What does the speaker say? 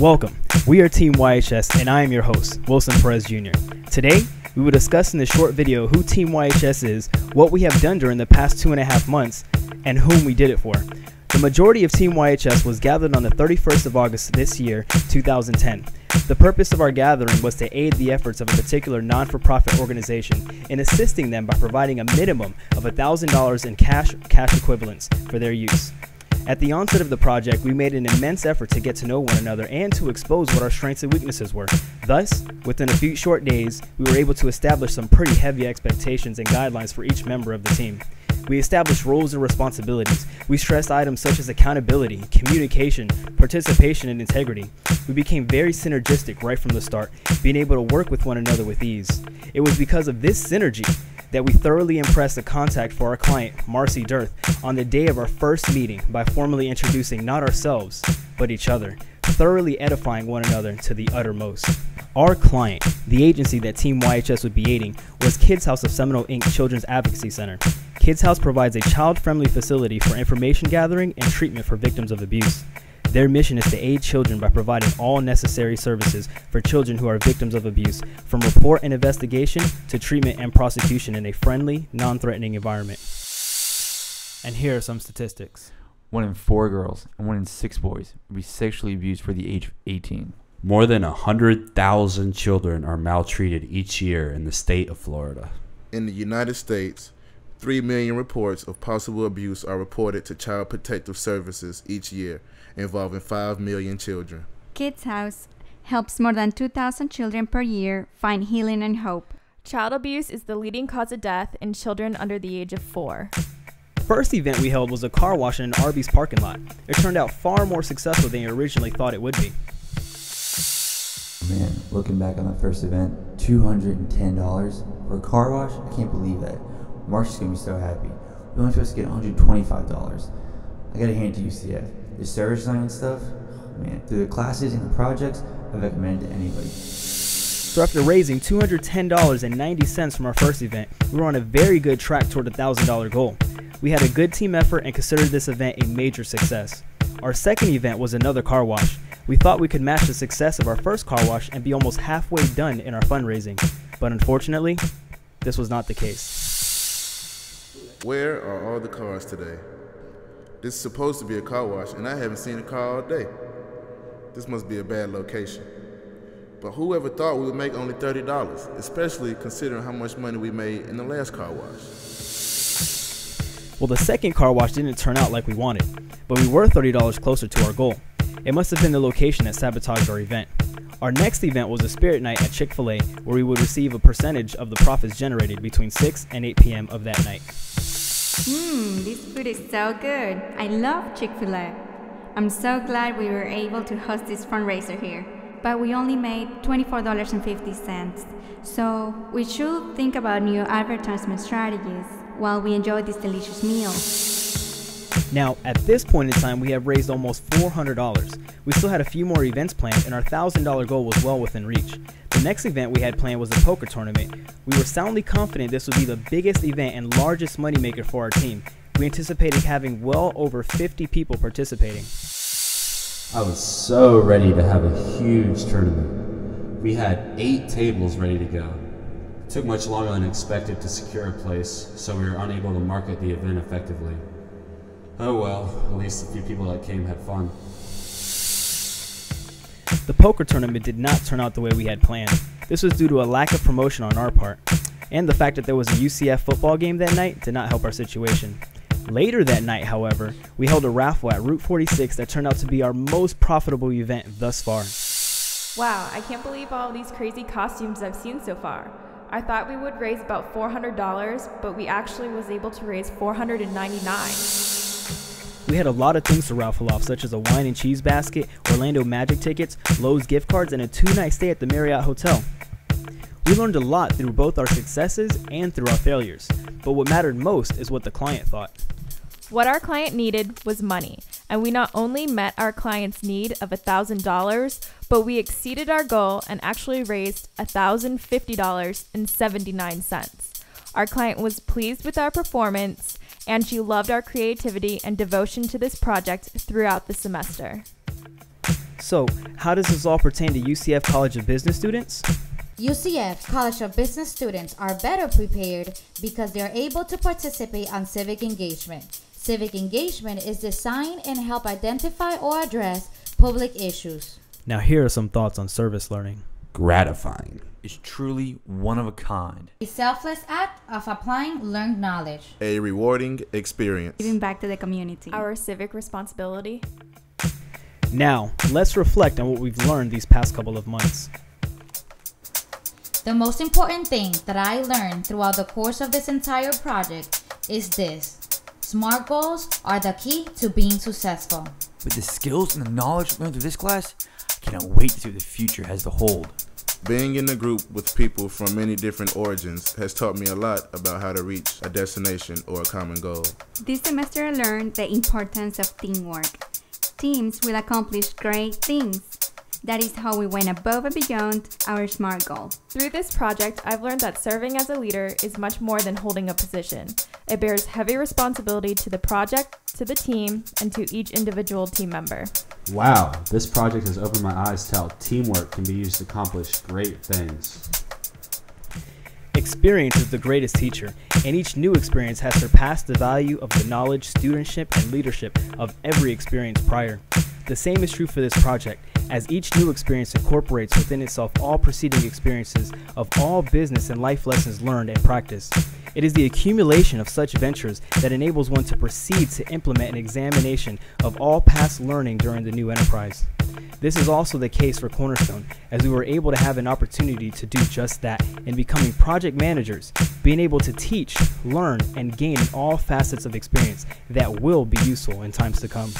Welcome. We are Team YHS and I am your host, Wilson Perez Jr. Today, we will discuss in this short video who Team YHS is, what we have done during the past 2.5 months, and whom we did it for. The majority of Team YHS was gathered on the 31st of August this year, 2010. The purpose of our gathering was to aid the efforts of a particular non-for-profit organization in assisting them by providing a minimum of $1,000 in cash equivalents for their use. At the onset of the project, we made an immense effort to get to know one another and to expose what our strengths and weaknesses were. Thus, within a few short days, we were able to establish some pretty heavy expectations and guidelines for each member of the team. We established roles and responsibilities. We stressed items such as accountability, communication, participation, and integrity. We became very synergistic right from the start, being able to work with one another with ease. It was because of this synergy that we thoroughly impressed the contact for our client, Marcy Dirth, on the day of our first meeting by formally introducing not ourselves, but each other, thoroughly edifying one another to the uttermost. Our client, the agency that Team YHS would be aiding, was Kids House of Seminole Inc. Children's Advocacy Center. Kids House provides a child-friendly facility for information gathering and treatment for victims of abuse. Their mission is to aid children by providing all necessary services for children who are victims of abuse, from report and investigation to treatment and prosecution in a friendly, non-threatening environment. And here are some statistics. 1 in 4 girls and 1 in 6 boys will be sexually abused for the age of 18. More than 100,000 children are maltreated each year in the state of Florida. In the United States, 3 million reports of possible abuse are reported to Child Protective Services each year, involving 5 million children. Kids House helps more than 2,000 children per year find healing and hope. Child abuse is the leading cause of death in children under the age of 4. The first event we held was a car wash in an Arby's parking lot. It turned out far more successful than you originally thought it would be. Man, looking back on that first event, $210 for a car wash? I can't believe that. Mark's gonna be so happy. We only supposed to get $125. I gotta hand it to UCF. The service line and stuff, man, through the classes and the projects, I recommend it to anybody. So after raising $210.90 from our first event, we were on a very good track toward the $1,000 goal. We had a good team effort and considered this event a major success. Our second event was another car wash. We thought we could match the success of our first car wash and be almost halfway done in our fundraising, but unfortunately, this was not the case. Where are all the cars today? This is supposed to be a car wash, and I haven't seen a car all day. This must be a bad location. But whoever thought we would make only $30, especially considering how much money we made in the last car wash? Well, the second car wash didn't turn out like we wanted, but we were $30 closer to our goal. It must have been the location that sabotaged our event. Our next event was a spirit night at Chick-fil-A, where we would receive a percentage of the profits generated between 6 and 8 p.m. of that night. This food is so good. I love Chick-fil-A. I'm so glad we were able to host this fundraiser here, but we only made $24.50. So we should think about new advertisement strategies while we enjoy this delicious meal. Now, at this point in time, we have raised almost $400. We still had a few more events planned, and our $1,000 goal was well within reach. The next event we had planned was a poker tournament. We were soundly confident this would be the biggest event and largest moneymaker for our team. We anticipated having well over 50 people participating. I was so ready to have a huge tournament. We had 8 tables ready to go. It took much longer than expected to secure a place, so we were unable to market the event effectively. Oh well, at least the few people that came had fun. The poker tournament did not turn out the way we had planned. This was due to a lack of promotion on our part, and the fact that there was a UCF football game that night did not help our situation. Later that night, however, we held a raffle at Route 46 that turned out to be our most profitable event thus far. Wow, I can't believe all these crazy costumes I've seen so far. I thought we would raise about $400, but we actually was able to raise $499. We had a lot of things to raffle off, such as a wine and cheese basket, Orlando Magic tickets, Lowe's gift cards, and a 2-night stay at the Marriott Hotel. We learned a lot through both our successes and through our failures, but what mattered most is what the client thought. What our client needed was money, and we not only met our client's need of $1,000, but we exceeded our goal and actually raised $1,050.79. Our client was pleased with our performance, and she loved our creativity and devotion to this project throughout the semester. So, how does this all pertain to UCF College of Business students? UCF College of Business students are better prepared because they are able to participate on civic engagement. Civic engagement is designed and help identify or address public issues. Now here are some thoughts on service learning. Gratifying. It's truly one of a kind. A selfless act of applying learned knowledge. A rewarding experience. Giving back to the community. Our civic responsibility. Now, let's reflect on what we've learned these past couple of months. The most important thing that I learned throughout the course of this entire project is this. SMART goals are the key to being successful. With the skills and the knowledge learned through this class, I cannot wait to see what the future has to hold. Being in a group with people from many different origins has taught me a lot about how to reach a destination or a common goal. This semester I learned the importance of teamwork. Teams will accomplish great things. That is how we went above and beyond our SMART goal. Through this project, I've learned that serving as a leader is much more than holding a position. It bears heavy responsibility to the project, to the team, and to each individual team member. Wow, this project has opened my eyes to how teamwork can be used to accomplish great things. Experience is the greatest teacher, and each new experience has surpassed the value of the knowledge, studentship, and leadership of every experience prior. The same is true for this project, as each new experience incorporates within itself all preceding experiences of all business and life lessons learned and practiced. It is the accumulation of such ventures that enables one to proceed to implement an examination of all past learning during the new enterprise. This is also the case for Cornerstone, as we were able to have an opportunity to do just that in becoming project managers, being able to teach, learn, and gain in all facets of experience that will be useful in times to come.